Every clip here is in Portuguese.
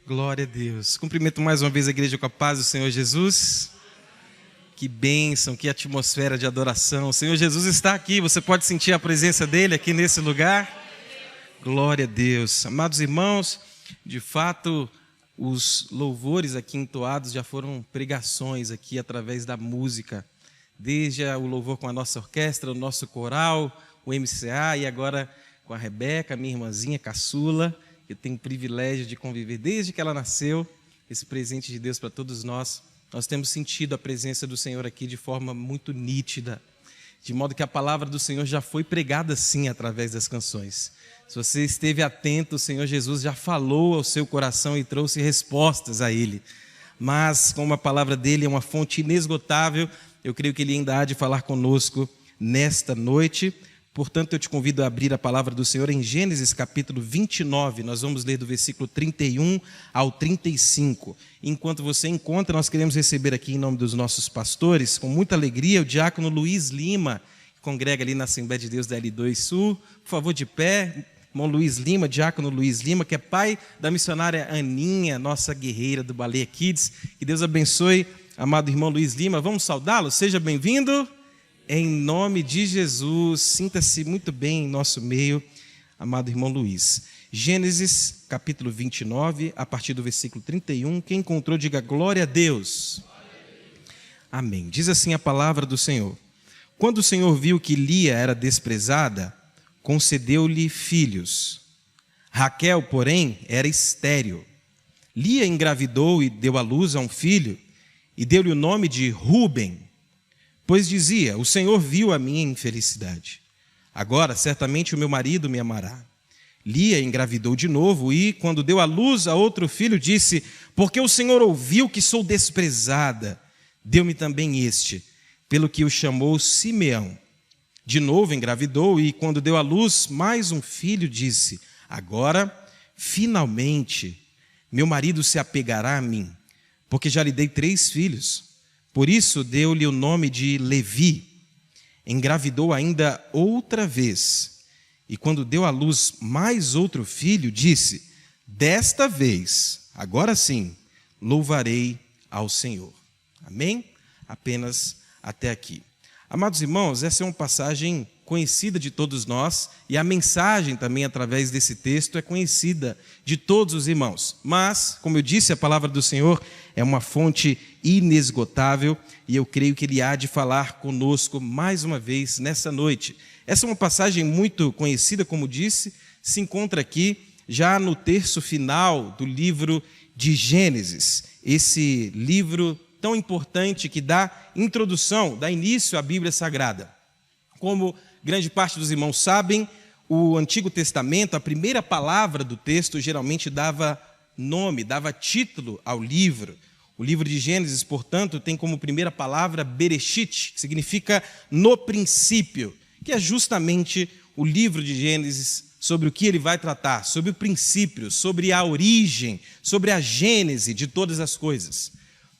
Glória a Deus. Cumprimento mais uma vez a igreja com a paz do Senhor Jesus. Que bênção, que atmosfera de adoração. O Senhor Jesus está aqui, você pode sentir a presença dele aqui nesse lugar? Glória a Deus. Amados irmãos, de fato, os louvores aqui entoados já foram pregações aqui através da música. Desde o louvor com a nossa orquestra, o nosso coral, o MCA e agora com a Rebeca, minha irmãzinha caçula. Eu tenho o privilégio de conviver desde que ela nasceu, esse presente de Deus para todos nós. Nós temos sentido a presença do Senhor aqui de forma muito nítida, de modo que a palavra do Senhor já foi pregada sim através das canções. Se você esteve atento, o Senhor Jesus já falou ao seu coração e trouxe respostas a ele. Mas como a palavra dele é uma fonte inesgotável, eu creio que ele ainda há de falar conosco nesta noite. Portanto, eu te convido a abrir a palavra do Senhor em Gênesis capítulo 29. Nós vamos ler do versículo 31 ao 35. Enquanto você encontra, nós queremos receber aqui em nome dos nossos pastores, com muita alegria, o diácono Luiz Lima, que congrega ali na Assembleia de Deus da L2 Sul. Por favor, de pé, irmão Luiz Lima, diácono Luiz Lima, que é pai da missionária Aninha, nossa guerreira do Baleia Kids. Que Deus abençoe, amado irmão Luiz Lima. Vamos saudá-lo? Seja bem-vindo. Em nome de Jesus, sinta-se muito bem em nosso meio, amado irmão Luiz. Gênesis, capítulo 29, a partir do versículo 31. Quem encontrou, diga glória a Deus. Amém. Diz assim a palavra do Senhor. Quando o Senhor viu que Lia era desprezada, concedeu-lhe filhos. Raquel, porém, era estéril. Lia engravidou e deu à luz a um filho, e deu-lhe o nome de Ruben. Pois dizia, o Senhor viu a minha infelicidade. Agora, certamente o meu marido me amará. Lia engravidou de novo e, quando deu à luz a outro filho, disse, porque o Senhor ouviu que sou desprezada, deu-me também este, pelo que o chamou Simeão. De novo engravidou e, quando deu à luz mais um filho, disse, agora, finalmente, meu marido se apegará a mim, porque já lhe dei 3 filhos. Por isso deu-lhe o nome de Levi. Engravidou ainda outra vez. E quando deu à luz mais outro filho, disse, desta vez, agora sim, louvarei ao Senhor. Amém? Apenas até aqui. Amados irmãos, essa é uma passagem conhecida de todos nós, e a mensagem também através desse texto é conhecida de todos os irmãos. Mas, como eu disse, a palavra do Senhor é uma fonte inesgotável, e eu creio que Ele há de falar conosco mais uma vez nessa noite. Essa é uma passagem muito conhecida, como disse, se encontra aqui já no terço final do livro de Gênesis, esse livro tão importante que dá introdução, dá início à Bíblia Sagrada. Como grande parte dos irmãos sabem, o Antigo Testamento, a primeira palavra do texto geralmente dava nome, dava título ao livro. O livro de Gênesis, portanto, tem como primeira palavra Bereshit, que significa no princípio, que é justamente o livro de Gênesis sobre o que ele vai tratar, sobre o princípio, sobre a origem, sobre a gênese de todas as coisas.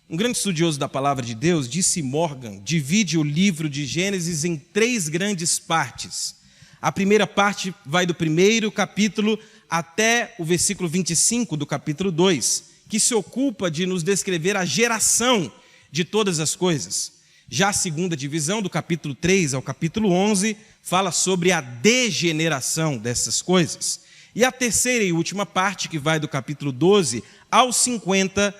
Um grande estudioso da palavra de Deus, D.C. Morgan, divide o livro de Gênesis em 3 grandes partes. A primeira parte vai do primeiro capítulo até o versículo 25 do capítulo 2, que se ocupa de nos descrever a geração de todas as coisas. Já a segunda divisão, do capítulo 3 ao capítulo 11, fala sobre a degeneração dessas coisas. E a terceira e última parte, que vai do capítulo 12 ao 50,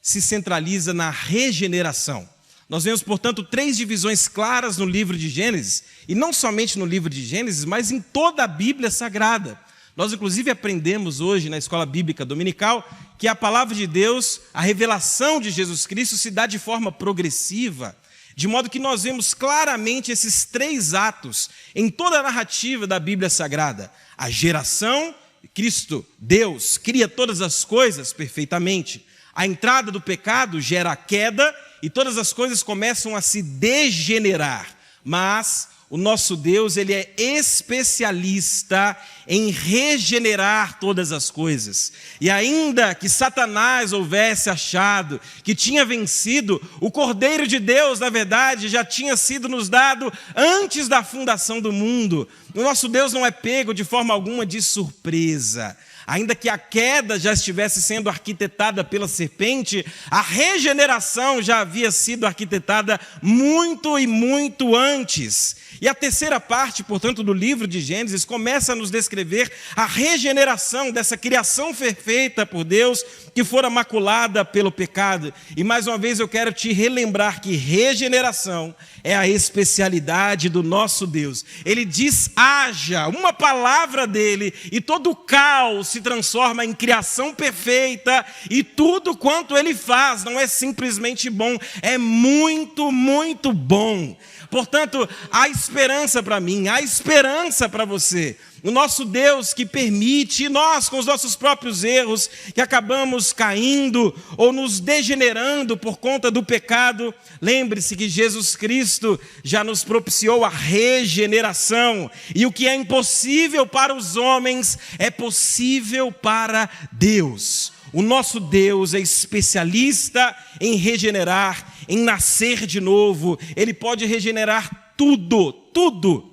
se centraliza na regeneração. Nós vemos, portanto, 3 divisões claras no livro de Gênesis, e não somente no livro de Gênesis, mas em toda a Bíblia Sagrada. Nós, inclusive, aprendemos hoje na escola bíblica dominical que a palavra de Deus, a revelação de Jesus Cristo, se dá de forma progressiva, de modo que nós vemos claramente esses 3 atos em toda a narrativa da Bíblia Sagrada. A geração, Cristo, Deus, cria todas as coisas perfeitamente. A entrada do pecado gera a queda e todas as coisas começam a se degenerar. Mas o nosso Deus, Ele é especialista em regenerar todas as coisas. E ainda que Satanás houvesse achado que tinha vencido, o Cordeiro de Deus, na verdade, já tinha sido nos dado antes da fundação do mundo. O nosso Deus não é pego de forma alguma de surpresa. ainda que a queda já estivesse sendo arquitetada pela serpente, a regeneração já havia sido arquitetada muito e muito antes. E a terceira parte, portanto, do livro de Gênesis começa a nos descrever a regeneração dessa criação perfeita por Deus que fora maculada pelo pecado. E mais uma vez eu quero te relembrar que regeneração é a especialidade do nosso Deus. Ele diz: haja, uma palavra dele, e todo o caos se transforma em criação perfeita, e tudo quanto ele faz não é simplesmente bom, é muito, muito bom. Portanto, há esperança para mim, há esperança para você. O nosso Deus que permite, e nós com os nossos próprios erros, que acabamos caindo ou nos degenerando por conta do pecado, lembre-se que Jesus Cristo já nos propiciou a regeneração. E o que é impossível para os homens é possível para Deus. O nosso Deus é especialista em regenerar, em nascer de novo. Ele pode regenerar tudo, tudo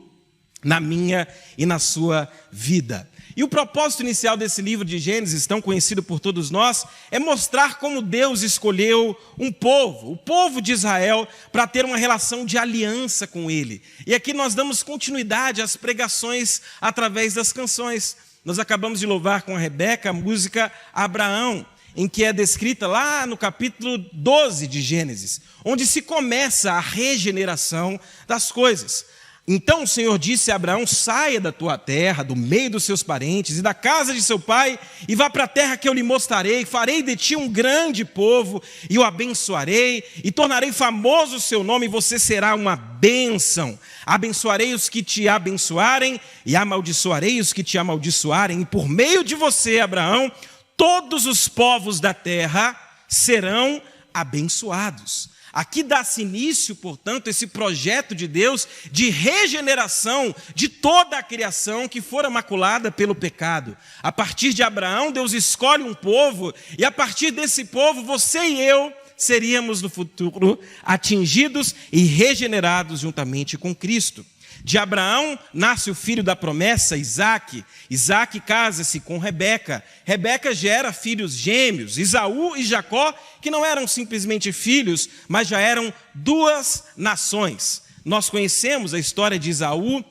na minha e na sua vida. E o propósito inicial desse livro de Gênesis, tão conhecido por todos nós, é mostrar como Deus escolheu um povo, o povo de Israel, para ter uma relação de aliança com ele. E aqui nós damos continuidade às pregações através das canções. Nós acabamos de louvar com a Rebeca a música Abraão, em que é descrita lá no capítulo 12 de Gênesis, onde se começa a regeneração das coisas. Então o Senhor disse a Abraão: saia da tua terra, do meio dos seus parentes e da casa de seu pai, e vá para a terra que eu lhe mostrarei. Farei de ti um grande povo, e o abençoarei, e tornarei famoso o seu nome, e você será uma bênção. Abençoarei os que te abençoarem, e amaldiçoarei os que te amaldiçoarem, e por meio de você, Abraão, todos os povos da terra serão abençoados. Aqui dá-se início, portanto, esse projeto de Deus de regeneração de toda a criação que fora maculada pelo pecado. A partir de Abraão, Deus escolhe um povo, e a partir desse povo, você e eu seríamos no futuro atingidos e regenerados juntamente com Cristo. De Abraão nasce o filho da promessa, Isaque. Isaque casa-se com Rebeca. Rebeca gera filhos gêmeos, Esaú e Jacó, que não eram simplesmente filhos, mas já eram duas nações. Nós conhecemos a história de Esaú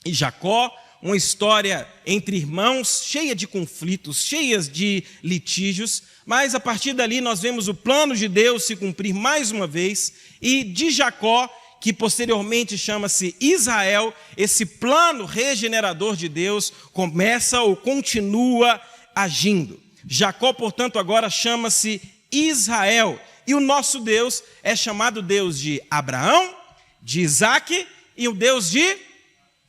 e Jacó, uma história entre irmãos, cheia de conflitos, cheias de litígios, mas a partir dali nós vemos o plano de Deus se cumprir mais uma vez, e de Jacó, que posteriormente chama-se Israel, esse plano regenerador de Deus começa ou continua agindo. Jacó, portanto, agora chama-se Israel, e o nosso Deus é chamado Deus de Abraão, de Isaque e o Deus de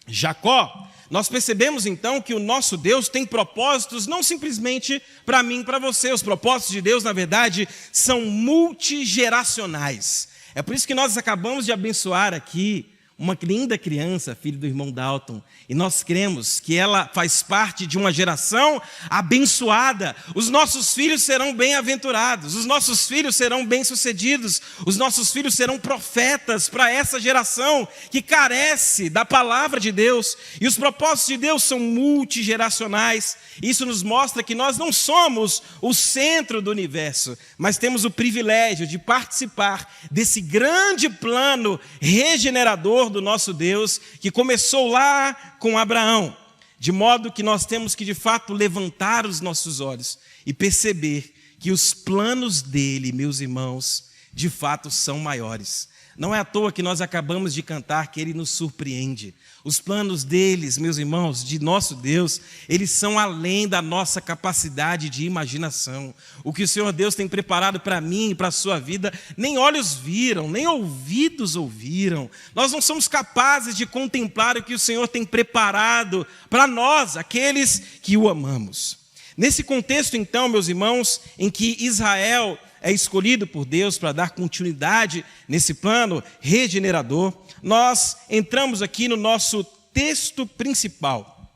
Jacó. Nós percebemos então que o nosso Deus tem propósitos não simplesmente para mim e para você. Os propósitos de Deus, na verdade, são multigeracionais. É por isso que nós acabamos de abençoar aqui uma linda criança, filha do irmão Dalton, e nós cremos que ela faz parte de uma geração abençoada. Os nossos filhos serão bem-aventurados, os nossos filhos serão bem-sucedidos, os nossos filhos serão profetas para essa geração que carece da palavra de Deus. E os propósitos de Deus são multigeracionais. Isso nos mostra que nós não somos o centro do universo, mas temos o privilégio de participar desse grande plano regenerador do nosso Deus, que começou lá com Abraão, de modo que nós temos que de fato levantar os nossos olhos e perceber que os planos dele, meus irmãos, de fato são maiores. Não é à toa que nós acabamos de cantar que ele nos surpreende. Os planos deles, meus irmãos, de nosso Deus, eles são além da nossa capacidade de imaginação. O que o Senhor Deus tem preparado para mim e para a sua vida, nem olhos viram, nem ouvidos ouviram. Nós não somos capazes de contemplar o que o Senhor tem preparado para nós, aqueles que o amamos. Nesse contexto, então, meus irmãos, em que Israel é escolhido por Deus para dar continuidade nesse plano regenerador, nós entramos aqui no nosso texto principal,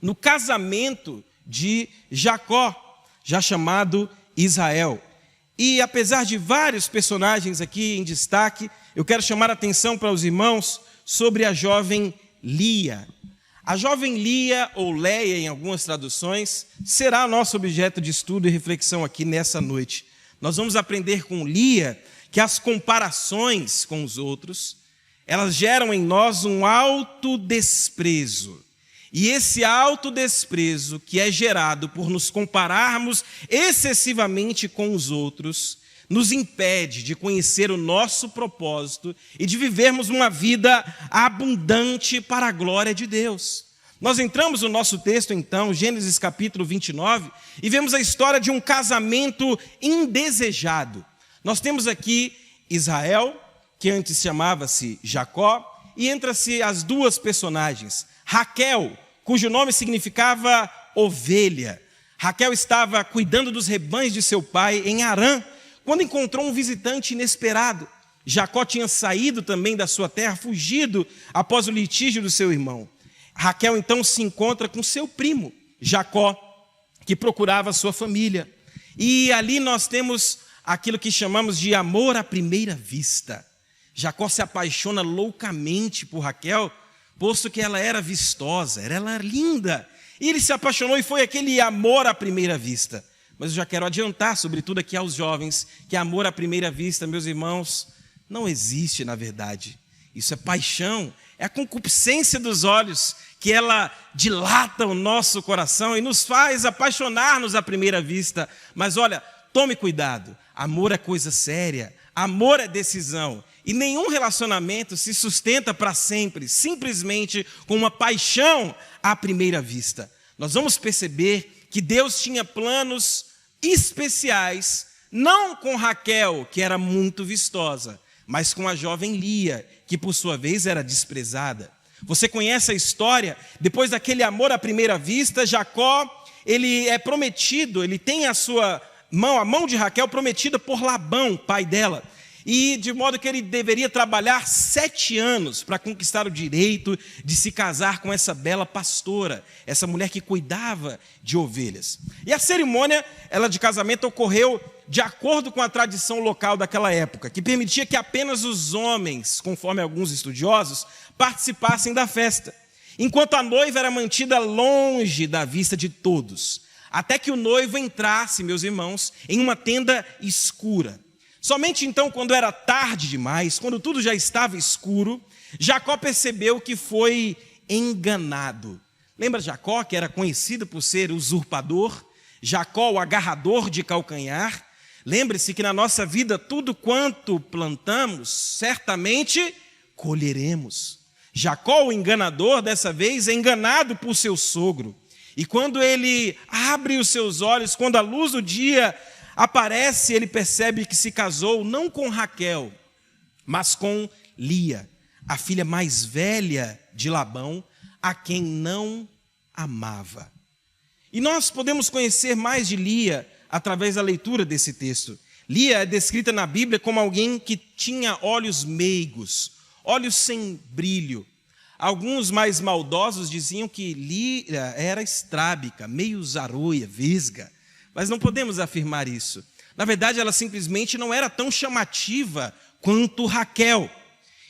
no casamento de Jacó, já chamado Israel. E apesar de vários personagens aqui em destaque, eu quero chamar a atenção para os irmãos sobre a jovem Lia. A jovem Lia, ou Leia em algumas traduções, será nosso objeto de estudo e reflexão aqui nessa noite. Nós vamos aprender com Lia que as comparações com os outros, elas geram em nós um autodesprezo. E esse autodesprezo que é gerado por nos compararmos excessivamente com os outros, nos impede de conhecer o nosso propósito e de vivermos uma vida abundante para a glória de Deus. Nós entramos no nosso texto, então, Gênesis capítulo 29, e vemos a história de um casamento indesejado. Nós temos aqui Israel, que antes chamava-se Jacó, e entra-se as duas personagens, Raquel, cujo nome significava ovelha. Raquel estava cuidando dos rebanhos de seu pai em Harã, quando encontrou um visitante inesperado. Jacó tinha saído também da sua terra, fugido após o litígio do seu irmão. Raquel então se encontra com seu primo, Jacó, que procurava a sua família. E ali nós temos aquilo que chamamos de amor à primeira vista. Jacó se apaixona loucamente por Raquel, posto que ela era vistosa, ela era linda. E ele se apaixonou e foi aquele amor à primeira vista. Mas eu já quero adiantar, sobretudo aqui aos jovens, que amor à primeira vista, meus irmãos, não existe na verdade. Isso é paixão, é a concupiscência dos olhos, que ela dilata o nosso coração e nos faz apaixonar-nos à primeira vista. Mas olha, tome cuidado, amor é coisa séria, amor é decisão. E nenhum relacionamento se sustenta para sempre, simplesmente com uma paixão à primeira vista. Nós vamos perceber que Deus tinha planos especiais, não com Raquel, que era muito vistosa, mas com a jovem Lia, que por sua vez era desprezada. Você conhece a história? Depois daquele amor à primeira vista, Jacó, ele é prometido, ele tem a mão de Raquel prometida por Labão, pai dela. E de modo que ele deveria trabalhar 7 anos para conquistar o direito de se casar com essa bela pastora, essa mulher que cuidava de ovelhas. E a cerimônia de casamento ocorreu de acordo com a tradição local daquela época, que permitia que apenas os homens, conforme alguns estudiosos, participassem da festa, enquanto a noiva era mantida longe da vista de todos, até que o noivo entrasse, meus irmãos, em uma tenda escura. Somente então, quando era tarde demais, quando tudo já estava escuro, Jacó percebeu que foi enganado. Lembra Jacó, que era conhecido por ser usurpador? Jacó, o agarrador de calcanhar? Lembre-se que na nossa vida, tudo quanto plantamos, certamente colheremos. Jacó, o enganador, dessa vez, é enganado por seu sogro. E quando ele abre os seus olhos, quando a luz do dia aparece, ele percebe que se casou não com Raquel, mas com Lia, a filha mais velha de Labão, a quem não amava. E nós podemos conhecer mais de Lia através da leitura desse texto. Lia é descrita na Bíblia como alguém que tinha olhos meigos, olhos sem brilho. Alguns mais maldosos diziam que Lia era estrábica, meio zaroia, vesga. Mas não podemos afirmar isso. Na verdade, ela simplesmente não era tão chamativa quanto Raquel.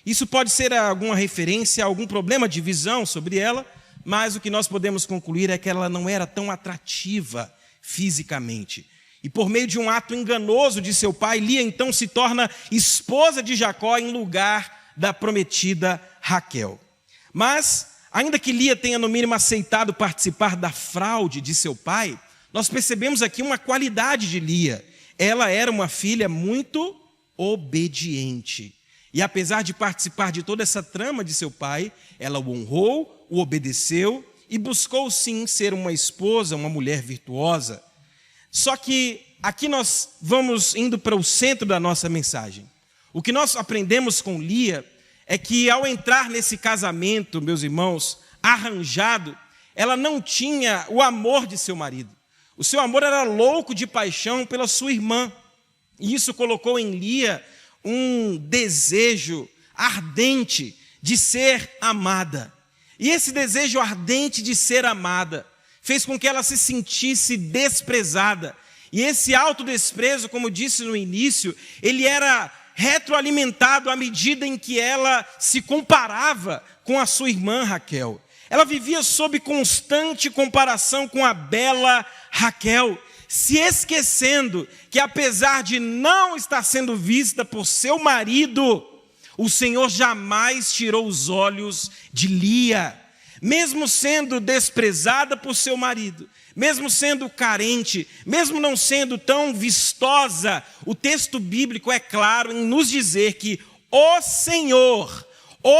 Isso pode ser alguma referência a algum problema de visão sobre ela, mas o que nós podemos concluir é que ela não era tão atrativa fisicamente. E por meio de um ato enganoso de seu pai, Lia então se torna esposa de Jacó em lugar da prometida Raquel. Mas, ainda que Lia tenha no mínimo aceitado participar da fraude de seu pai, nós percebemos aqui uma qualidade de Lia. Ela era uma filha muito obediente. E apesar de participar de toda essa trama de seu pai, ela o honrou, o obedeceu e buscou sim ser uma esposa, uma mulher virtuosa. Só que aqui nós vamos indo para o centro da nossa mensagem. O que nós aprendemos com Lia é que ao entrar nesse casamento, meus irmãos, arranjado, ela não tinha o amor de seu marido. O seu amor era louco de paixão pela sua irmã. E isso colocou em Lia um desejo ardente de ser amada. E esse desejo ardente de ser amada fez com que ela se sentisse desprezada. E esse autodesprezo, como disse no início, ele era retroalimentado à medida em que ela se comparava com a sua irmã Raquel. Ela vivia sob constante comparação com a bela Raquel, se esquecendo que, apesar de não estar sendo vista por seu marido, o Senhor jamais tirou os olhos de Lia. Mesmo sendo desprezada por seu marido, mesmo sendo carente, mesmo não sendo tão vistosa, o texto bíblico é claro em nos dizer que o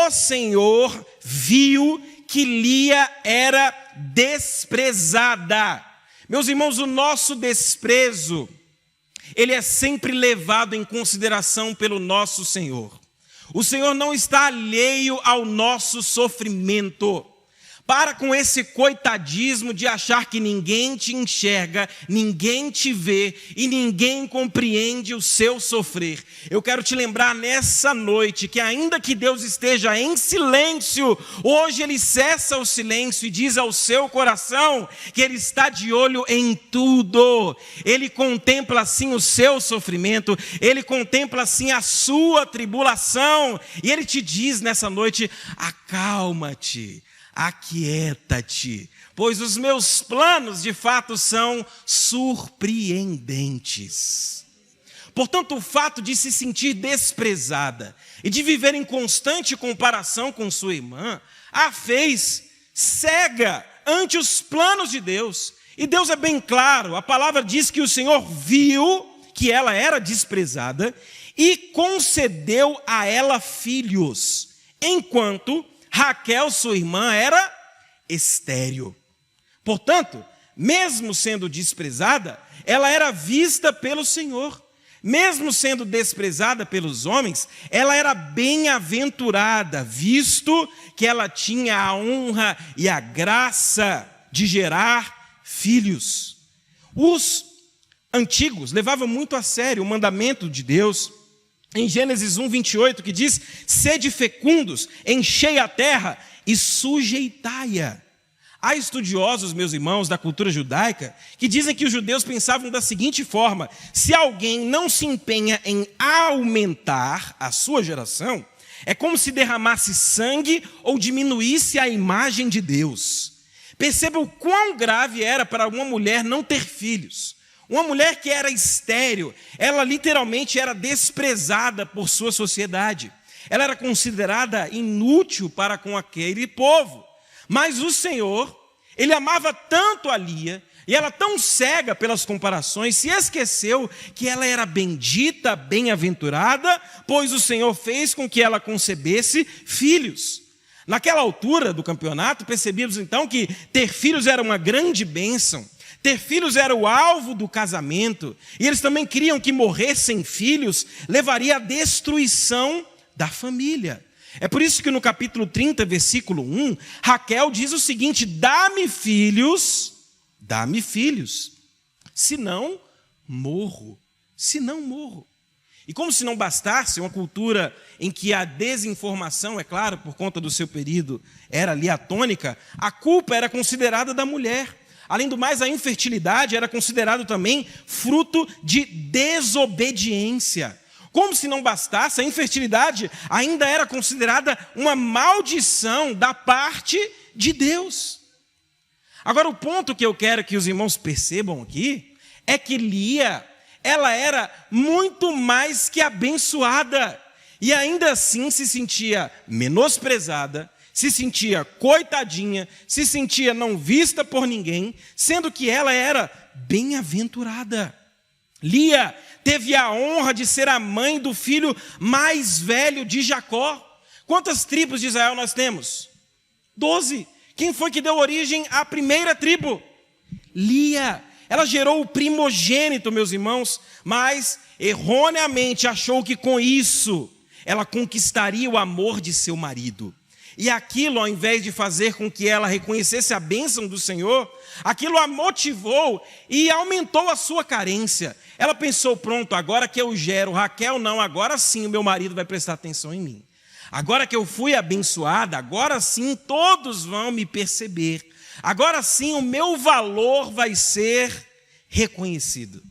Senhor viu que Lia era desprezada. Meus irmãos, o nosso desprezo, ele é sempre levado em consideração pelo nosso Senhor. O Senhor não está alheio ao nosso sofrimento. Para com esse coitadismo de achar que ninguém te enxerga, ninguém te vê e ninguém compreende o seu sofrer. Eu quero te lembrar nessa noite que, ainda que Deus esteja em silêncio, hoje Ele cessa o silêncio e diz ao seu coração que Ele está de olho em tudo. Ele contempla assim o seu sofrimento, Ele contempla assim a sua tribulação e Ele te diz nessa noite: acalma-te. Aquieta-te, pois os meus planos de fato são surpreendentes. Portanto, o fato de se sentir desprezada e de viver em constante comparação com sua irmã a fez cega ante os planos de Deus. E Deus é bem claro, a palavra diz que o Senhor viu que ela era desprezada e concedeu a ela filhos, enquanto Raquel, sua irmã, era estéril. Portanto, mesmo sendo desprezada, ela era vista pelo Senhor. Mesmo sendo desprezada pelos homens, ela era bem-aventurada, visto que ela tinha a honra e a graça de gerar filhos. Os antigos levavam muito a sério o mandamento de Deus, em Gênesis 1:28, que diz: sede fecundos, enchei a terra e sujeitai-a. Há estudiosos, meus irmãos, da cultura judaica, que dizem que os judeus pensavam da seguinte forma: se alguém não se empenha em aumentar a sua geração, é como se derramasse sangue ou diminuísse a imagem de Deus. Perceba o quão grave era para uma mulher não ter filhos. Uma mulher que era estéril, ela literalmente era desprezada por sua sociedade. Ela era considerada inútil para com aquele povo. Mas o Senhor, Ele amava tanto a Lia, e ela tão cega pelas comparações, se esqueceu que ela era bendita, bem-aventurada, pois o Senhor fez com que ela concebesse filhos. Naquela altura do campeonato, percebíamos então que ter filhos era uma grande bênção. Ter filhos era o alvo do casamento, e eles também criam que morrer sem filhos levaria à destruição da família. É por isso que no capítulo 30, versículo 1, Raquel diz o seguinte: dá-me filhos, senão morro, E como se não bastasse, uma cultura em que a desinformação, é claro, por conta do seu período, era ali a tônica, a culpa era considerada da mulher. Além do mais, a infertilidade era considerado também fruto de desobediência. Como se não bastasse, a infertilidade ainda era considerada uma maldição da parte de Deus. Agora, o ponto que eu quero que os irmãos percebam aqui é que Lia, ela era muito mais que abençoada, e ainda assim se sentia menosprezada, se sentia coitadinha, se sentia não vista por ninguém, sendo que ela era bem-aventurada. Lia teve a honra de ser a mãe do filho mais velho de Jacó. Quantas tribos de Israel nós temos? 12. Quem foi que deu origem à primeira tribo? Lia. Ela gerou o primogênito, meus irmãos, mas erroneamente achou que com isso ela conquistaria o amor de seu marido. E aquilo, ao invés de fazer com que ela reconhecesse a bênção do Senhor, aquilo a motivou e aumentou a sua carência. Ela pensou: pronto, agora que eu gero Raquel, não, agora sim o meu marido vai prestar atenção em mim. Agora que eu fui abençoada, agora sim todos vão me perceber. Agora sim o meu valor vai ser reconhecido.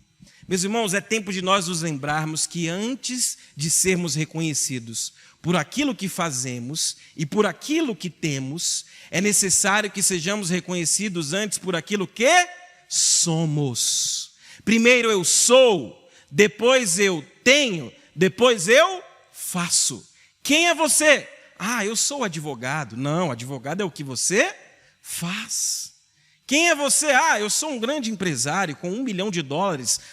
Meus irmãos, é tempo de nós nos lembrarmos que antes de sermos reconhecidos, por aquilo que fazemos e por aquilo que temos, é necessário que sejamos reconhecidos antes por aquilo que somos. Primeiro eu sou, depois eu tenho, depois eu faço. Quem é você? Eu sou advogado. Não, advogado é o que você faz. Quem é você? Eu sou um grande empresário com $1 milhão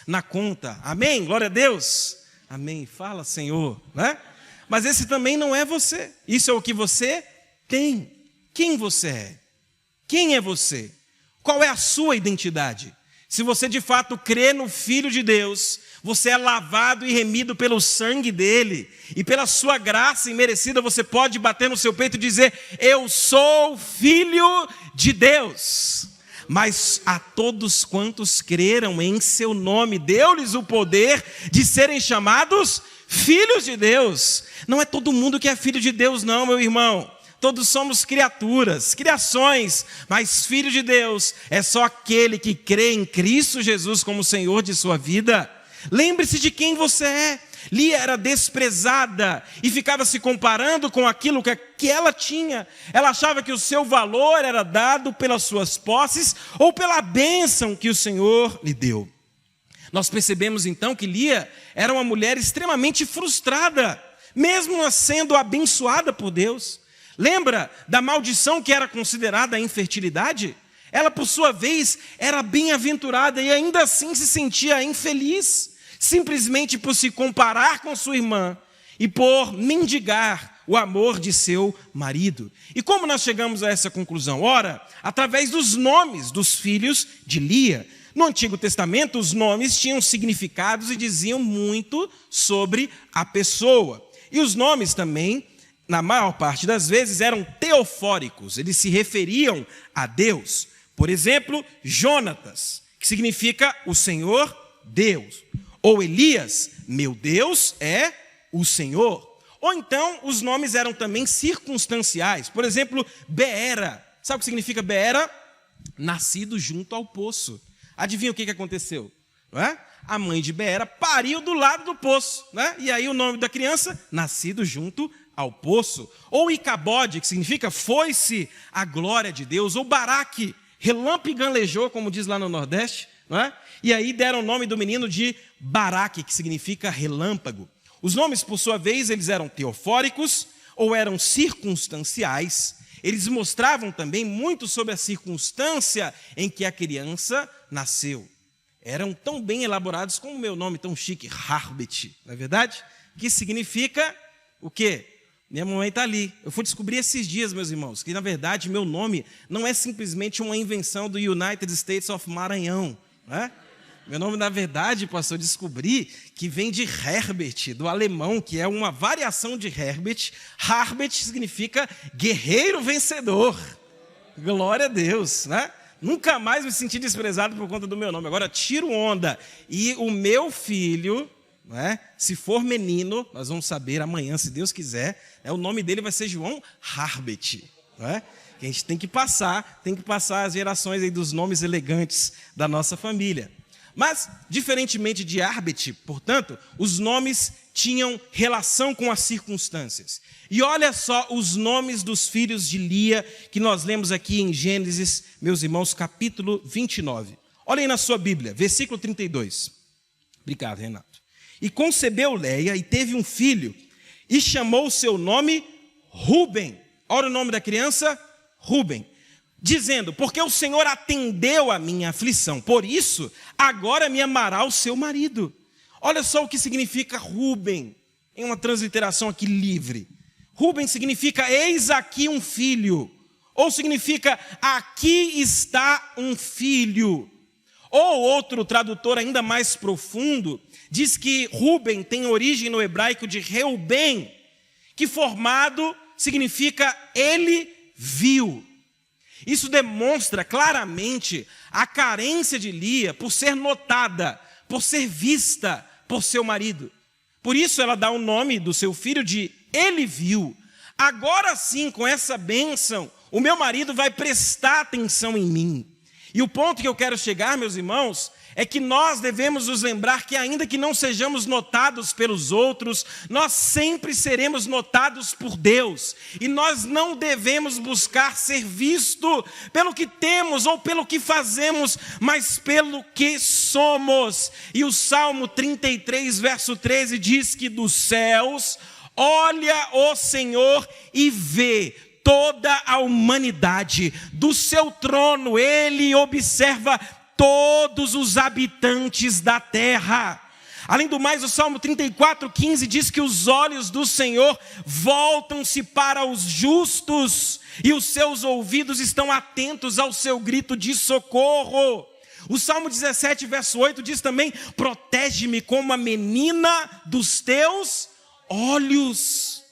na conta. Amém? Glória a Deus. Amém. Fala, Senhor, né? Mas esse também não é você. Isso é o que você tem. Quem você é? Quem é você? Qual é a sua identidade? Se você de fato crê no Filho de Deus, você é lavado e remido pelo sangue dele, e pela sua graça imerecida você pode bater no seu peito e dizer: eu sou filho de Deus. Mas a todos quantos creram em seu nome, deu-lhes o poder de serem chamados filhos de Deus. Não é todo mundo que é filho de Deus não, meu irmão. Todos somos criaturas, criações, mas filho de Deus é só aquele que crê em Cristo Jesus como Senhor de sua vida. Lembre-se de quem você é. Lia era desprezada e ficava se comparando com aquilo que ela tinha. Ela achava que o seu valor era dado pelas suas posses ou pela bênção que o Senhor lhe deu. Nós percebemos então que Lia era uma mulher extremamente frustrada, mesmo sendo abençoada por Deus. Lembra da maldição que era considerada a infertilidade? Ela, por sua vez, era bem-aventurada e ainda assim se sentia infeliz, simplesmente por se comparar com sua irmã e por mendigar o amor de seu marido. E como nós chegamos a essa conclusão? Ora, através dos nomes dos filhos de Lia. No Antigo Testamento, os nomes tinham significados e diziam muito sobre a pessoa. E os nomes também, na maior parte das vezes, eram teofóricos, eles se referiam a Deus. Por exemplo, Jonatas, que significa o Senhor Deus. Ou Elias, meu Deus é o Senhor. Ou então, os nomes eram também circunstanciais. Por exemplo, Beera. Sabe o que significa Beera? Nascido junto ao poço. Adivinha o que aconteceu? Não é? A mãe de Beera pariu do lado do poço. Né? E aí o nome da criança, nascido junto ao poço. Ou Icabode, que significa foi-se a glória de Deus. Ou Baraque, relâmpago, como diz lá no Nordeste. Não é? E aí deram o nome do menino de Baraque, que significa relâmpago. Os nomes, por sua vez, eles eram teofóricos ou eram circunstanciais. Eles mostravam também muito sobre a circunstância em que a criança nasceu. Eram tão bem elaborados como o meu nome tão chique, Harbet, não é verdade? Que significa o quê? Minha mamãe está ali. Eu fui descobrir esses dias, meus irmãos, que na verdade meu nome não é simplesmente uma invenção do United States of Maranhão, né? Meu nome, na verdade, pastor, descobri que vem de Herbert, do alemão, que é uma variação de Herbert. Harbet significa guerreiro vencedor. Glória a Deus, né? Nunca mais me senti desprezado por conta do meu nome. Agora tiro onda. E o meu filho, né, se for menino, nós vamos saber amanhã, se Deus quiser, o nome dele vai ser João Harbet, né? Que a gente tem que passar as gerações aí dos nomes elegantes da nossa família. Mas, diferentemente de Harbet, portanto, os nomes tinham relação com as circunstâncias. E olha só os nomes dos filhos de Lia, que nós lemos aqui em Gênesis, meus irmãos, capítulo 29. Olhem aí na sua Bíblia, versículo 32. Obrigado, Renato. E concebeu Leia e teve um filho, e chamou o seu nome Ruben. Olha o nome da criança, Ruben. Dizendo, porque o Senhor atendeu a minha aflição, por isso, agora me amará o seu marido. Olha só o que significa Ruben, em uma transliteração aqui livre. Ruben significa, eis aqui um filho, ou significa, aqui está um filho. Ou outro tradutor ainda mais profundo, diz que Ruben tem origem no hebraico de Reuben, que formado significa, ele viu. Isso demonstra claramente a carência de Lia por ser notada, por ser vista por seu marido. Por isso ela dá o nome do seu filho de ele viu. Agora sim, com essa bênção, o meu marido vai prestar atenção em mim. E o ponto que eu quero chegar, meus irmãos, é que nós devemos nos lembrar que, ainda que não sejamos notados pelos outros, nós sempre seremos notados por Deus. E nós não devemos buscar ser visto pelo que temos ou pelo que fazemos, mas pelo que somos. E o Salmo 33, verso 13 diz que dos céus olha o Senhor e vê toda a humanidade. Do seu trono ele observa todos os habitantes da terra. Além do mais, o Salmo 34:15 diz que os olhos do Senhor voltam-se para os justos e os seus ouvidos estão atentos ao seu grito de socorro. O Salmo 17, verso 8 diz também: protege-me como a menina dos teus olhos.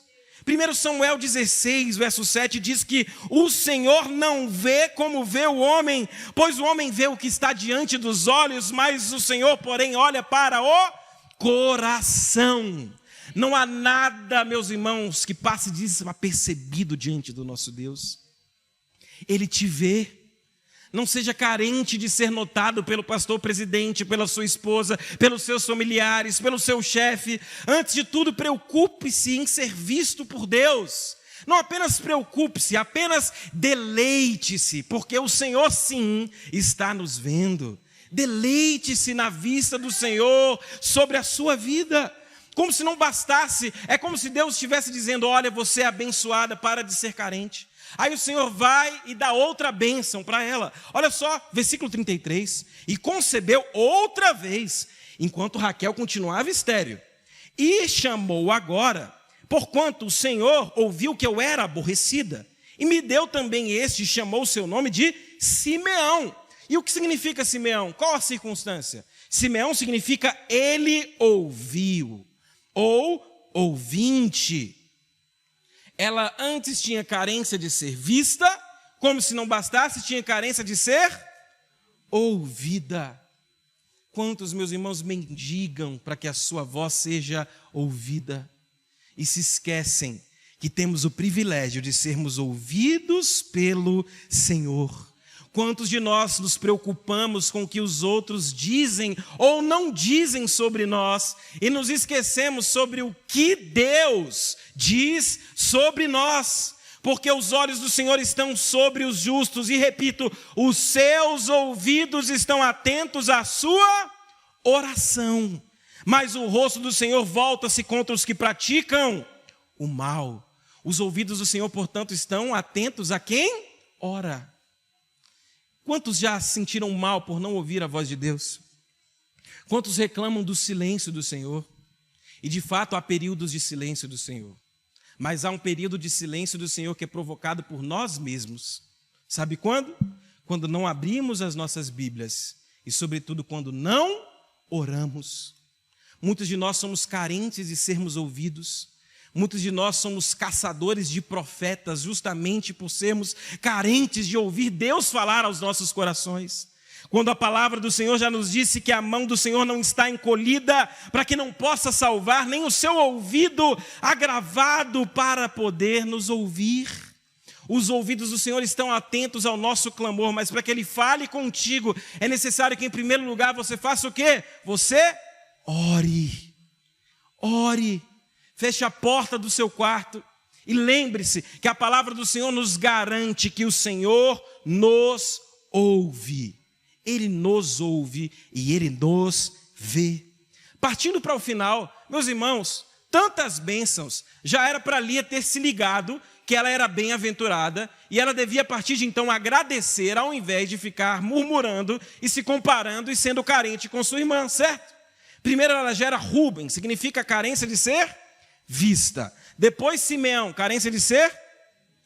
1 Samuel 16, verso 7 diz que o Senhor não vê como vê o homem, pois o homem vê o que está diante dos olhos, mas o Senhor, porém, olha para o coração. Não há nada, meus irmãos, que passe desapercebido diante do nosso Deus. Ele te vê. Não seja carente de ser notado pelo pastor presidente, pela sua esposa, pelos seus familiares, pelo seu chefe. Antes de tudo, preocupe-se em ser visto por Deus. Não apenas preocupe-se, apenas deleite-se, porque o Senhor sim está nos vendo. Deleite-se na vista do Senhor sobre a sua vida. Como se não bastasse, é como se Deus estivesse dizendo: olha, você é abençoada, para de ser carente. Aí o Senhor vai e dá outra bênção para ela. Olha só, versículo 33. E concebeu outra vez, enquanto Raquel continuava estéril. E chamou agora, porquanto o Senhor ouviu que eu era aborrecida. E me deu também este, e chamou o seu nome de Simeão. E o que significa Simeão? Qual a circunstância? Simeão significa ele ouviu, ou ouvinte. Ela antes tinha carência de ser vista, como se não bastasse, tinha carência de ser ouvida. Quantos, meus irmãos, mendigam para que a sua voz seja ouvida e se esquecem que temos o privilégio de sermos ouvidos pelo Senhor. Quantos de nós nos preocupamos com o que os outros dizem ou não dizem sobre nós e nos esquecemos sobre o que Deus diz sobre nós? Porque os olhos do Senhor estão sobre os justos e, repito, os seus ouvidos estão atentos à sua oração. Mas o rosto do Senhor volta-se contra os que praticam o mal. Os ouvidos do Senhor, portanto, estão atentos a quem ora. Quantos já se sentiram mal por não ouvir a voz de Deus? Quantos reclamam do silêncio do Senhor? E de fato há períodos de silêncio do Senhor. Mas há um período de silêncio do Senhor que é provocado por nós mesmos. Sabe quando? Quando não abrimos as nossas Bíblias. E sobretudo quando não oramos. Muitos de nós somos carentes de sermos ouvidos. Muitos de nós somos caçadores de profetas justamente por sermos carentes de ouvir Deus falar aos nossos corações. Quando a palavra do Senhor já nos disse que a mão do Senhor não está encolhida para que não possa salvar, nem o seu ouvido agravado para poder nos ouvir. Os ouvidos do Senhor estão atentos ao nosso clamor, mas para que Ele fale contigo, é necessário que em primeiro lugar você faça o quê? Você ore. Ore. Feche a porta do seu quarto e lembre-se que a palavra do Senhor nos garante que o Senhor nos ouve. Ele nos ouve e Ele nos vê. Partindo para o final, meus irmãos, tantas bênçãos, já era para Lia ter se ligado que ela era bem-aventurada e ela devia a partir de então agradecer ao invés de ficar murmurando e se comparando e sendo carente com sua irmã, certo? Primeiro ela gera Rúben, significa carência de ser vista. Depois Simeão, carência de ser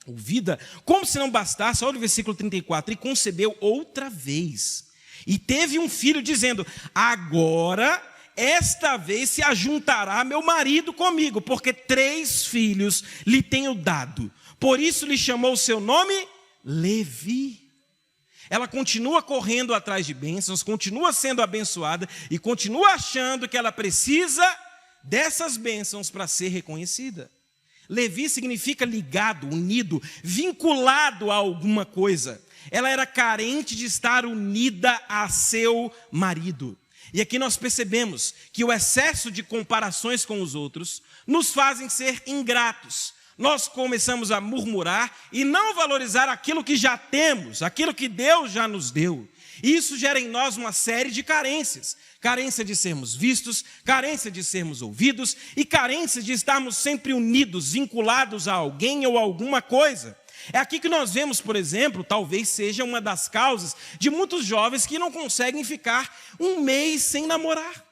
ouvida. Como se não bastasse, olha o versículo 34, e concebeu outra vez. E teve um filho dizendo: agora, esta vez se ajuntará meu marido comigo, porque 3 filhos lhe tenho dado. Por isso lhe chamou o seu nome Levi. Ela continua correndo atrás de bênçãos, continua sendo abençoada e continua achando que ela precisa dessas bênçãos para ser reconhecida. Levi significa ligado, unido, vinculado a alguma coisa. ela era carente de estar unida a seu marido. E aqui nós percebemos que o excesso de comparações com os outros nos fazem ser ingratos. Nós começamos a murmurar e não valorizar aquilo que já temos, aquilo que Deus já nos deu. E isso gera em nós uma série de carências. Carência de sermos vistos, carência de sermos ouvidos e carência de estarmos sempre unidos, vinculados a alguém ou a alguma coisa. É aqui que nós vemos, por exemplo, talvez seja uma das causas de muitos jovens que não conseguem ficar um mês sem namorar.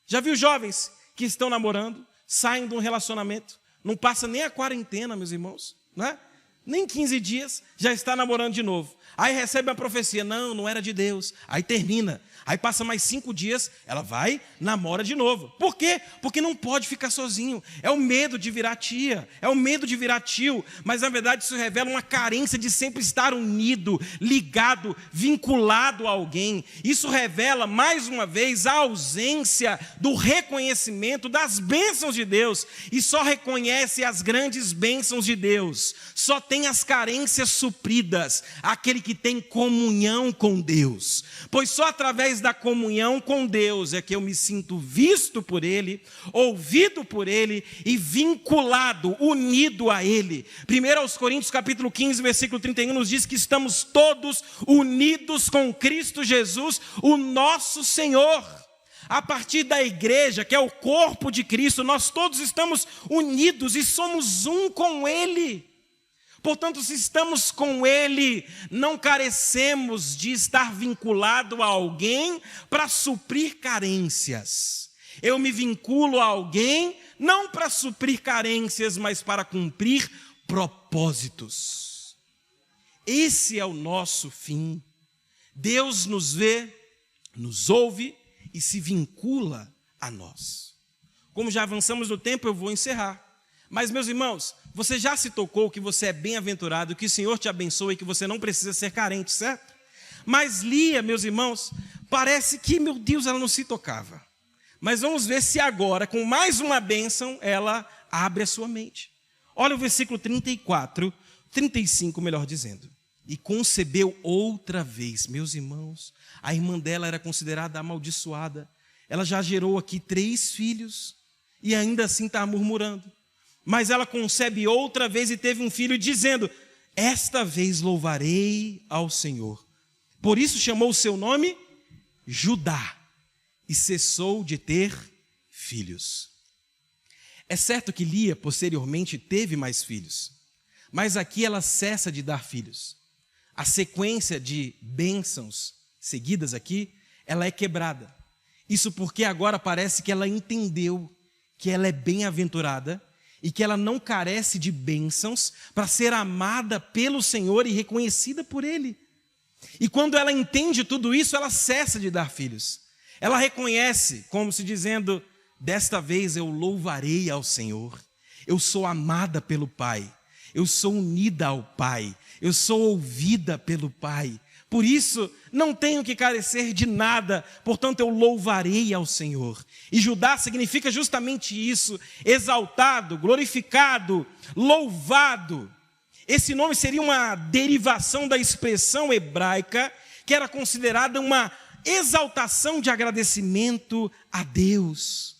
Já viu jovens que estão namorando, saem de um relacionamento, não passa nem a quarentena, meus irmãos, né? Nem 15 dias, já está namorando de novo. Aí recebe a profecia, não era de Deus. Aí termina. Aí passa mais 5 dias, ela vai, namora de novo. Por quê? Porque não pode ficar sozinho. É o medo de virar tia, é o medo de virar tio. Mas na verdade isso revela uma carência de sempre estar unido, ligado, vinculado a alguém. Isso revela, mais uma vez, a ausência do reconhecimento das bênçãos de Deus. E só reconhece as grandes bênçãos de Deus. Só tem as carências supridas aquele que tem comunhão com Deus. Pois só através da comunhão com Deus é que eu me sinto visto por Ele, ouvido por Ele e vinculado, unido a Ele. 1 Coríntios capítulo 15, versículo 31 nos diz que estamos todos unidos com Cristo Jesus, o nosso Senhor. A partir da igreja, que é o corpo de Cristo, nós todos estamos unidos e somos um com Ele. Portanto, se estamos com Ele, não carecemos de estar vinculado a alguém para suprir carências. Eu me vinculo a alguém não para suprir carências, mas para cumprir propósitos. Esse é o nosso fim. Deus nos vê, nos ouve e se vincula a nós. Como já avançamos no tempo, eu vou encerrar. Mas, meus irmãos, você já se tocou que você é bem-aventurado, que o Senhor te abençoe e que você não precisa ser carente, certo? Mas Lia, meus irmãos, parece que, meu Deus, ela não se tocava. Mas vamos ver se agora, com mais uma bênção, ela abre a sua mente. Olha o versículo 34, 35, melhor dizendo. E concebeu outra vez, meus irmãos, a irmã dela era considerada amaldiçoada. Ela já gerou aqui 3 filhos e ainda assim está murmurando. Mas ela concebe outra vez e teve um filho, dizendo, esta vez louvarei ao Senhor. Por isso chamou o seu nome Judá e cessou de ter filhos. É certo que Lia posteriormente teve mais filhos, mas aqui ela cessa de dar filhos. A sequência de bênçãos seguidas aqui, ela é quebrada. Isso porque agora parece que ela entendeu que ela é bem-aventurada e que ela não carece de bênçãos para ser amada pelo Senhor e reconhecida por Ele. E quando ela entende tudo isso, ela cessa de dar filhos. Ela reconhece, como se dizendo, desta vez eu louvarei ao Senhor. Eu sou amada pelo Pai, eu sou unida ao Pai, eu sou ouvida pelo Pai. Por isso, não tenho que carecer de nada, portanto eu louvarei ao Senhor. E Judá significa justamente isso, exaltado, glorificado, louvado. Esse nome seria uma derivação da expressão hebraica, que era considerada uma exaltação de agradecimento a Deus.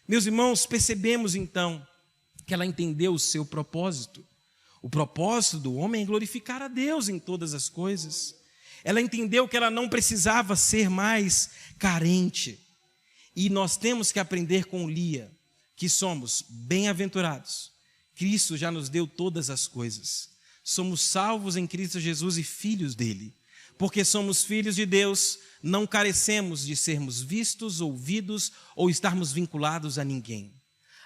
Meus irmãos, percebemos então que ela entendeu o seu propósito. O propósito do homem é glorificar a Deus em todas as coisas. Ela entendeu que ela não precisava ser mais carente. E nós temos que aprender com Lia, que somos bem-aventurados. Cristo já nos deu todas as coisas. Somos salvos em Cristo Jesus e filhos dele. Porque somos filhos de Deus, não carecemos de sermos vistos, ouvidos ou estarmos vinculados a ninguém.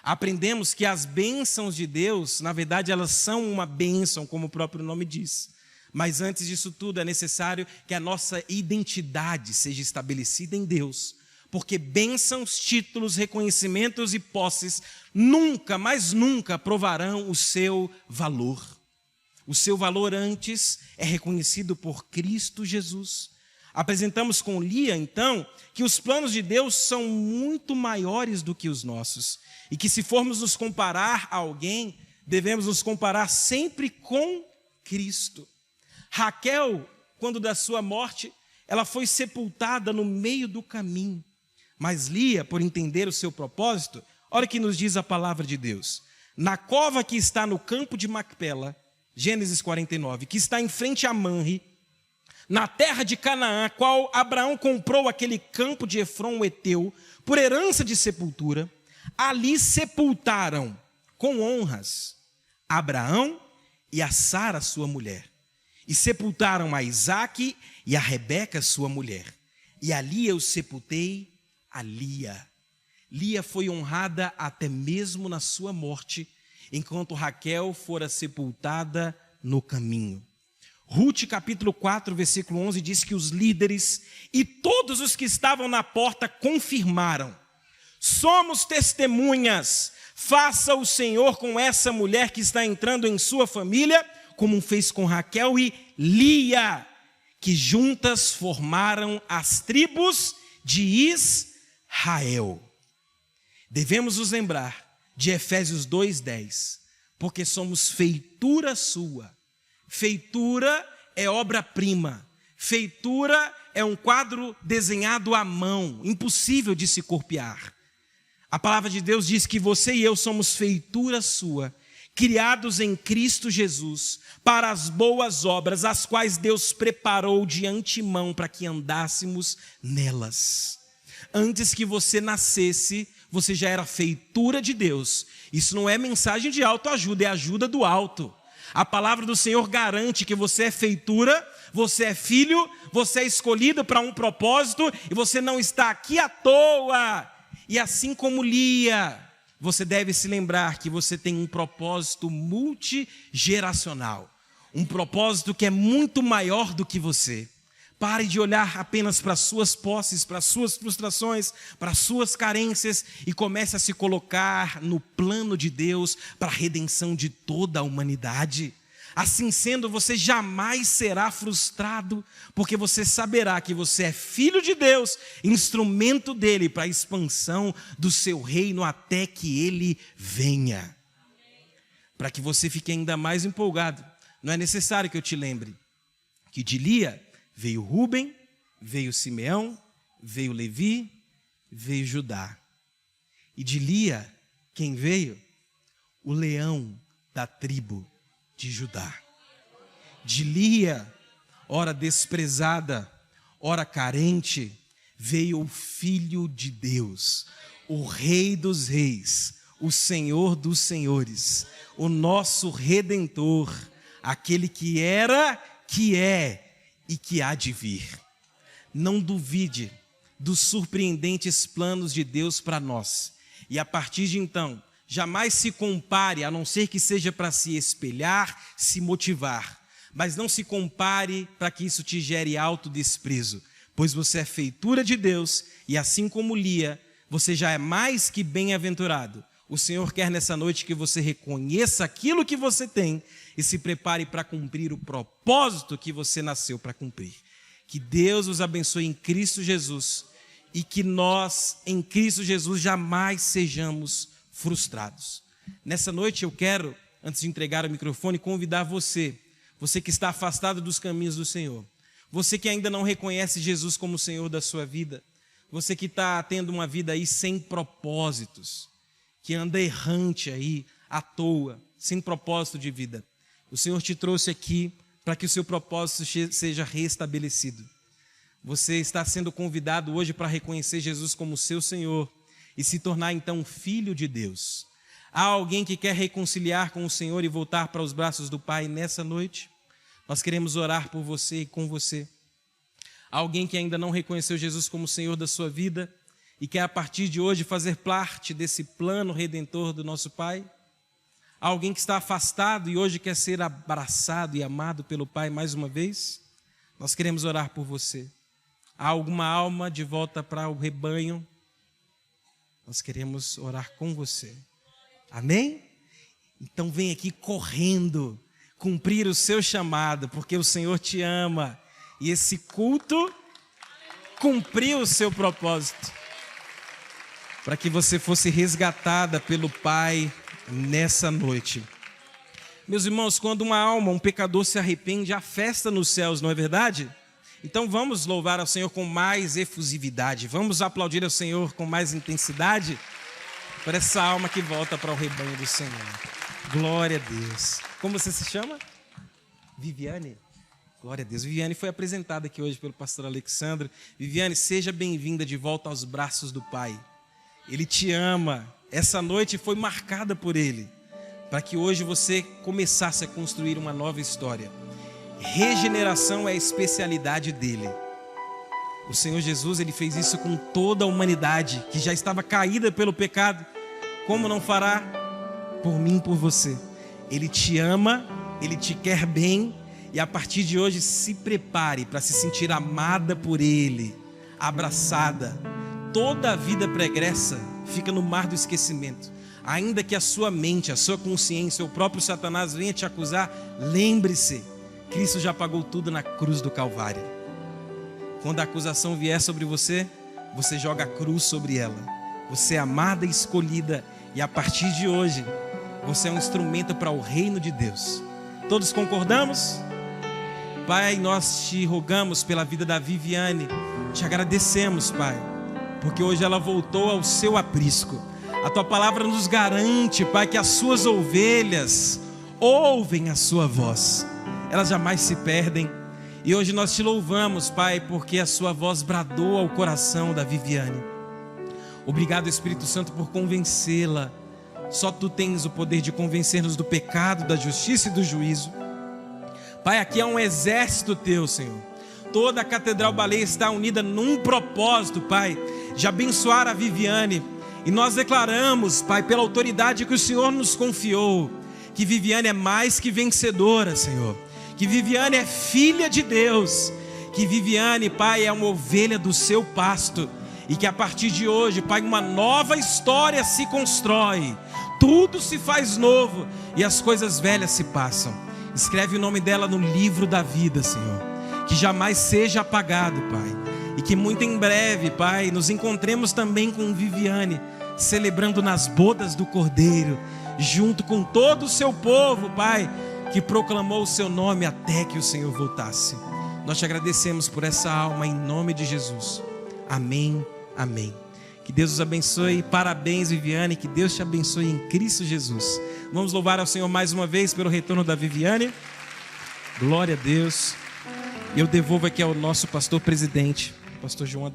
Aprendemos que as bênçãos de Deus, na verdade, elas são uma bênção, como o próprio nome diz. Mas antes disso tudo é necessário que a nossa identidade seja estabelecida em Deus. Porque bênçãos, títulos, reconhecimentos e posses nunca, mas nunca provarão o seu valor. O seu valor antes é reconhecido por Cristo Jesus. Apresentamos com Lia, então, que os planos de Deus são muito maiores do que os nossos. E que se formos nos comparar a alguém, devemos nos comparar sempre com Cristo. Raquel quando da sua morte, ela foi sepultada no meio do caminho. Mas Lia, por entender o seu propósito, olha o que nos diz a palavra de Deus. Na cova que está no campo de Macpela, Gênesis 49, que está em frente a Manre, na terra de Canaã, qual Abraão comprou aquele campo de Efron, o Eteu, por herança de sepultura, ali sepultaram com honras Abraão e a Sara, sua mulher. E sepultaram a Isaque e a Rebeca, sua mulher. E ali eu sepultei a Lia. Lia foi honrada até mesmo na sua morte, enquanto Raquel fora sepultada no caminho. Ruth, capítulo 4, versículo 11, diz que os líderes e todos os que estavam na porta confirmaram: somos testemunhas, faça o Senhor com essa mulher que está entrando em sua família, como fez com Raquel e Lia, que juntas formaram as tribos de Israel. Devemos nos lembrar de Efésios 2:10, porque somos feitura sua. Feitura é obra-prima. Feitura é um quadro desenhado à mão, impossível de se copiar. A palavra de Deus diz que você e eu somos feitura sua, criados em Cristo Jesus, para as boas obras, as quais Deus preparou de antemão para que andássemos nelas. Antes que você nascesse, você já era feitura de Deus. Isso não é mensagem de autoajuda, é ajuda do alto. A palavra do Senhor garante que você é feitura, você é filho, você é escolhido para um propósito e você não está aqui à toa. E assim como Lia, você deve se lembrar que você tem um propósito multigeracional, um propósito que é muito maior do que você. Pare de olhar apenas para as suas posses, para as suas frustrações, para as suas carências e comece a se colocar no plano de Deus para a redenção de toda a humanidade. Assim sendo, você jamais será frustrado, porque você saberá que você é filho de Deus, instrumento dele para a expansão do seu reino até que ele venha. Para que você fique ainda mais empolgado, não é necessário que eu te lembre que de Lia veio Rúben, veio Simeão, veio Levi, veio Judá. E de Lia, quem veio? O leão da tribo de Judá. De Lia, ora desprezada, ora carente, veio o Filho de Deus, o Rei dos Reis, o Senhor dos Senhores, o nosso Redentor, aquele que era, que é e que há de vir. Não duvide dos surpreendentes planos de Deus para nós. E a partir de então, jamais se compare, a não ser que seja para se espelhar, se motivar. Mas não se compare para que isso te gere autodesprezo, pois você é feitura de Deus e assim como Lia, você já é mais que bem-aventurado. O Senhor quer nessa noite que você reconheça aquilo que você tem e se prepare para cumprir o propósito que você nasceu para cumprir. Que Deus os abençoe em Cristo Jesus e que nós, em Cristo Jesus, jamais sejamos frustrados. Nessa noite eu quero, antes de entregar o microfone, convidar você que está afastado dos caminhos do Senhor, você que ainda não reconhece Jesus como Senhor da sua vida, você que está tendo uma vida aí sem propósitos, que anda errante aí, à toa, sem propósito de vida. O Senhor te trouxe aqui para que o seu propósito seja restabelecido. Você está sendo convidado hoje para reconhecer Jesus como seu Senhor e se tornar então filho de Deus. Há alguém que quer reconciliar com o Senhor e voltar para os braços do Pai nessa noite? Nós queremos orar por você e com você. Há alguém que ainda não reconheceu Jesus como Senhor da sua vida e quer a partir de hoje fazer parte desse plano redentor do nosso Pai? Há alguém que está afastado e hoje quer ser abraçado e amado pelo Pai mais uma vez? Nós queremos orar por você. Há alguma alma de volta para o rebanho? Nós queremos orar com você. Amém? Então vem aqui correndo, cumprir o seu chamado, porque o Senhor te ama. E esse culto cumpriu o seu propósito, para que você fosse resgatada pelo Pai nessa noite. Meus irmãos, quando uma alma, um pecador se arrepende, há festa nos céus, não é verdade? Então vamos louvar ao Senhor com mais efusividade, vamos aplaudir ao Senhor com mais intensidade, por essa alma que volta para o rebanho do Senhor. Glória a Deus. Como você se chama? Viviane. Glória a Deus. Viviane foi apresentada aqui hoje pelo pastor Alexandre. Viviane, seja bem-vinda de volta aos braços do Pai. Ele te ama. Essa noite foi marcada por Ele, para que hoje você começasse a construir uma nova história. Regeneração é a especialidade dele. O Senhor Jesus, ele fez isso com toda a humanidade que já estava caída pelo pecado. Como não fará por mim e por você? Ele te ama, ele te quer bem, e a partir de hoje se prepare para se sentir amada por ele, abraçada. Toda a vida pregressa fica no mar do esquecimento. Ainda que a sua mente, a sua consciência, o próprio Satanás venha te acusar, lembre-se, Cristo já pagou tudo na cruz do Calvário. Quando a acusação vier sobre você, você joga a cruz sobre ela. Você é amada e escolhida, e a partir de hoje, você é um instrumento para o reino de Deus. Todos concordamos? Pai, nós te rogamos pela vida da Viviane, te agradecemos, Pai, porque hoje ela voltou ao seu aprisco. A tua palavra nos garante, Pai, que as suas ovelhas ouvem a sua voz, elas jamais se perdem. E hoje nós te louvamos, Pai, porque a sua voz bradou ao coração da Viviane. Obrigado, Espírito Santo, por convencê-la. Só tu tens o poder de convencer-nos do pecado, da justiça e do juízo. Pai, aqui é um exército teu, Senhor. Toda a Catedral Baleia está unida num propósito, Pai, de abençoar a Viviane. E nós declaramos, Pai, pela autoridade que o Senhor nos confiou, que Viviane é mais que vencedora, Senhor. Que Viviane é filha de Deus. Que Viviane, Pai, é uma ovelha do seu pasto. E que a partir de hoje, Pai, uma nova história se constrói. Tudo se faz novo e as coisas velhas se passam. Escreve o nome dela no livro da vida, Senhor. Que jamais seja apagado, Pai. E que muito em breve, Pai, nos encontremos também com Viviane, celebrando nas bodas do Cordeiro, junto com todo o seu povo, Pai, que proclamou o seu nome até que o Senhor voltasse. Nós te agradecemos por essa alma, em nome de Jesus. Amém, amém. Que Deus os abençoe. Parabéns, Viviane. Que Deus te abençoe em Cristo Jesus. Vamos louvar ao Senhor mais uma vez pelo retorno da Viviane. Glória a Deus. Eu devolvo aqui ao nosso pastor presidente, pastor João.